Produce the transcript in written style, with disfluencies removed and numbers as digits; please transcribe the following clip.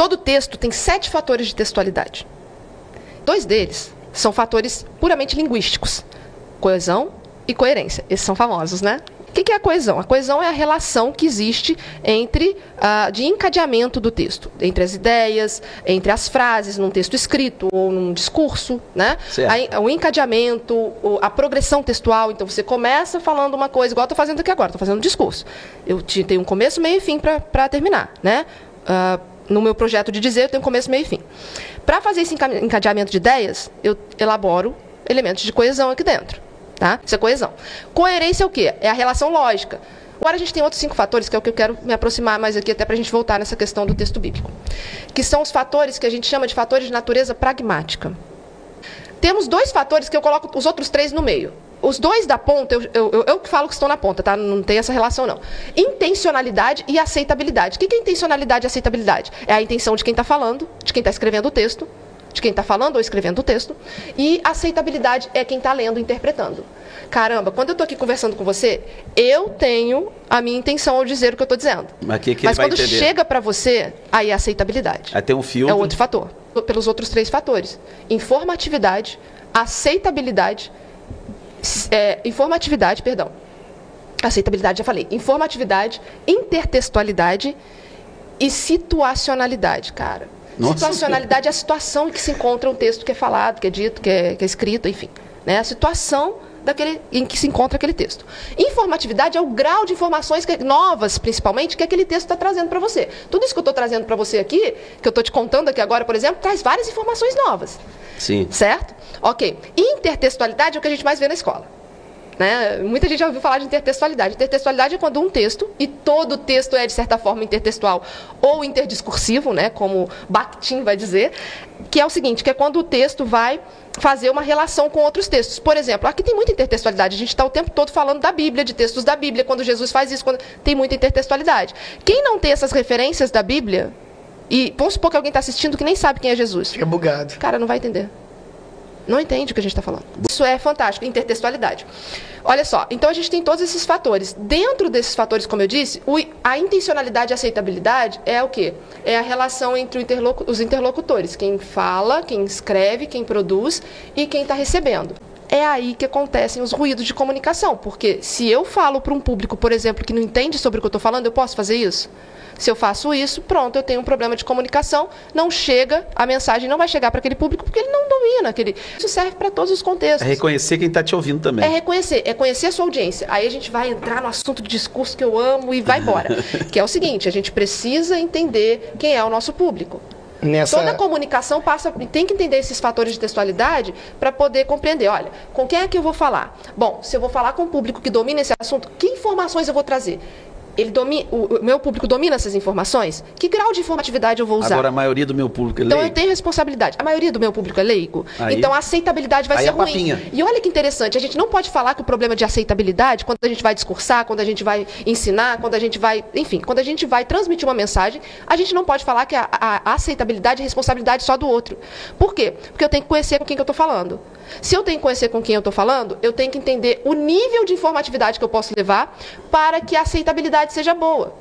Todo texto tem 7 fatores de textualidade. 2 deles são fatores puramente linguísticos. Coesão e coerência. Esses são famosos, né? O que é a coesão? A coesão é a relação que existe de encadeamento do texto, entre as ideias, entre as frases, num texto escrito ou num discurso, né? O encadeamento, a progressão textual. Então, você começa falando uma coisa, igual eu estou fazendo aqui agora, estou fazendo um discurso. Eu tenho um começo, meio e fim para terminar, né? No meu projeto de dizer, eu tenho começo, meio e fim. Para fazer esse encadeamento de ideias, eu elaboro elementos de coesão aqui dentro. Tá? Isso é coesão. Coerência é o quê? É a relação lógica. Agora a gente tem outros 5 fatores, que é o que eu quero me aproximar mais aqui, até para a gente voltar nessa questão do texto bíblico. Que são os fatores que a gente chama de fatores de natureza pragmática. Temos 2 fatores que eu coloco os outros 3 no meio. Os 2 da ponta, eu que falo que estão na ponta, tá? Não tem essa relação, não. Intencionalidade e aceitabilidade. O que é intencionalidade e aceitabilidade? É a intenção de quem está falando, de quem está escrevendo o texto, de quem está falando ou escrevendo o texto, e aceitabilidade é quem está lendo e interpretando. Caramba, quando eu estou aqui conversando com você, eu tenho a minha intenção ao dizer o que eu estou dizendo. Mas quando chega para você, aí é aceitabilidade. Aí tem um filtro. É outro fator. Pelos outros 3 fatores. Informatividade, aceitabilidade, aceitabilidade, já falei. Informatividade, intertextualidade e situacionalidade, cara. Nossa. Situacionalidade é a situação em que se encontra um texto que é falado, que é dito, que é escrito, enfim. Né? A situação em que se encontra aquele texto. Informatividade é o grau de informações novas, principalmente, que aquele texto está trazendo para você. Tudo isso que eu estou trazendo para você aqui, que eu estou te contando aqui agora, por exemplo, traz várias informações novas. Sim. Certo? Ok. Intertextualidade é o que a gente mais vê na escola. Né? Muita gente já ouviu falar de intertextualidade. Intertextualidade é quando um texto, e todo texto é, de certa forma, intertextual ou interdiscursivo, né? Como Bakhtin vai dizer, que é o seguinte, que é quando o texto vai fazer uma relação com outros textos. Por exemplo, aqui tem muita intertextualidade. A gente está o tempo todo falando da Bíblia, de textos da Bíblia, quando Jesus faz isso, tem muita intertextualidade. Quem não tem essas referências da Bíblia, e vamos supor que alguém está assistindo que nem sabe quem é Jesus. Fica bugado. Cara, não vai entender. Não entende o que a gente está falando. Isso é fantástico, intertextualidade. Olha só, então a gente tem todos esses fatores. Dentro desses fatores, como eu disse, a intencionalidade e a aceitabilidade é o quê? É a relação entre os interlocutores. Quem fala, quem escreve, quem produz e quem está recebendo. É aí que acontecem os ruídos de comunicação. Porque se eu falo para um público, por exemplo, que não entende sobre o que eu estou falando, eu posso fazer isso? Se eu faço isso, pronto, eu tenho um problema de comunicação, não chega, a mensagem não vai chegar para aquele público porque ele não domina aquele. Isso serve para todos os contextos. É reconhecer quem está te ouvindo também. É conhecer a sua audiência. Aí a gente vai entrar no assunto de discurso que eu amo e vai embora. Que é o seguinte, a gente precisa entender quem é o nosso público. Toda comunicação tem que entender esses fatores de textualidade para poder compreender. Olha, com quem é que eu vou falar? Bom, se eu vou falar com um público que domina esse assunto, que informações eu vou trazer? O meu público domina essas informações? Que grau de informatividade eu vou usar? Agora, a maioria do meu público é leigo. Então, eu tenho responsabilidade. A maioria do meu público é leigo. Então, a aceitabilidade vai ser ruim. Papinha. E olha que interessante, a gente não pode falar que o problema de aceitabilidade, quando a gente vai discursar, quando a gente vai ensinar, quando a gente vai... Enfim, quando a gente vai transmitir uma mensagem, a gente não pode falar que a aceitabilidade é responsabilidade só do outro. Por quê? Porque eu tenho que conhecer com quem que eu estou falando. Se eu tenho que conhecer com quem eu estou falando, eu tenho que entender o nível de informatividade que eu posso levar para que a aceitabilidade seja boa.